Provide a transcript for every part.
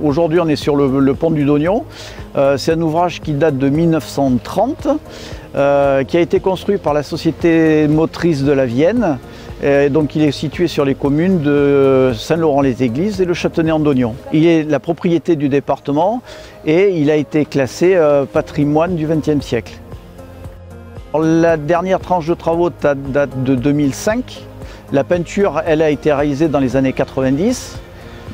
Aujourd'hui, on est sur le pont du Dognon. C'est un ouvrage qui date de 1930, qui a été construit par la société motrice de la Vienne. Et donc il est situé sur les communes de Saint-Laurent-les-Églises et le Châtenay-en-Dognon. Il est la propriété du département et il a été classé patrimoine du XXe siècle. La dernière tranche de travaux date de 2005. La peinture, elle a été réalisée dans les années 90.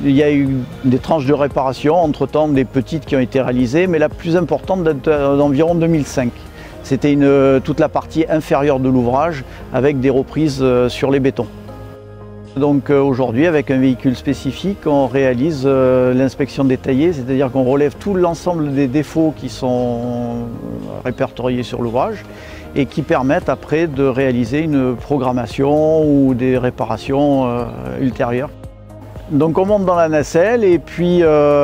Il y a eu des tranches de réparation, entre-temps des petites qui ont été réalisées, mais la plus importante date d'environ 2005. C'était toute la partie inférieure de l'ouvrage avec des reprises sur les bétons. Donc aujourd'hui, avec un véhicule spécifique, on réalise l'inspection détaillée, c'est-à-dire qu'on relève tout l'ensemble des défauts qui sont répertoriés sur l'ouvrage et qui permettent après de réaliser une programmation ou des réparations ultérieures. Donc on monte dans la nacelle et puis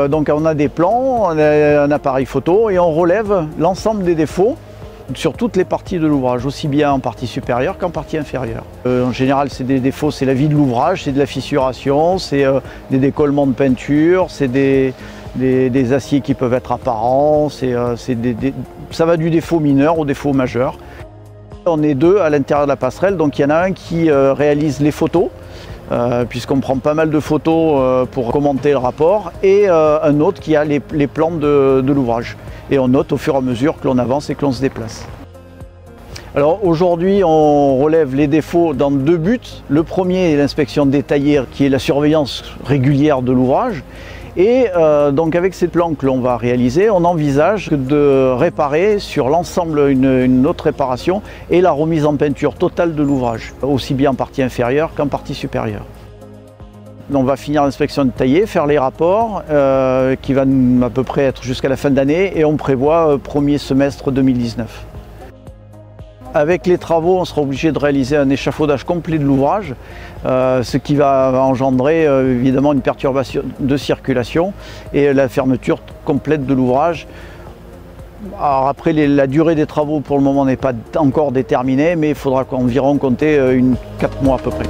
donc on a des plans, on a un appareil photo et on relève l'ensemble des défauts sur toutes les parties de l'ouvrage, aussi bien en partie supérieure qu'en partie inférieure. En général, c'est des défauts, c'est la vie de l'ouvrage, c'est de la fissuration, c'est des décollements de peinture, c'est des aciers qui peuvent être apparents, ça va du défaut mineur au défaut majeur. On est deux à l'intérieur de la passerelle, donc il y en a un qui réalise les photos, puisqu'on prend pas mal de photos pour commenter le rapport, et un autre qui a les plans de l'ouvrage. Et on note au fur et à mesure que l'on avance et que l'on se déplace. Alors aujourd'hui, on relève les défauts dans deux buts. Le premier est l'inspection détaillée, qui est la surveillance régulière de l'ouvrage. Et donc avec ces plans que l'on va réaliser, on envisage de réparer sur l'ensemble une autre réparation et la remise en peinture totale de l'ouvrage, aussi bien en partie inférieure qu'en partie supérieure. On va finir l'inspection détaillée, faire les rapports qui va à peu près être jusqu'à la fin d'année et on prévoit premier semestre 2019. Avec les travaux, on sera obligé de réaliser un échafaudage complet de l'ouvrage, ce qui va engendrer évidemment une perturbation de circulation et la fermeture complète de l'ouvrage. Alors après, la durée des travaux pour le moment n'est pas encore déterminée, mais il faudra environ compter 4 mois à peu près.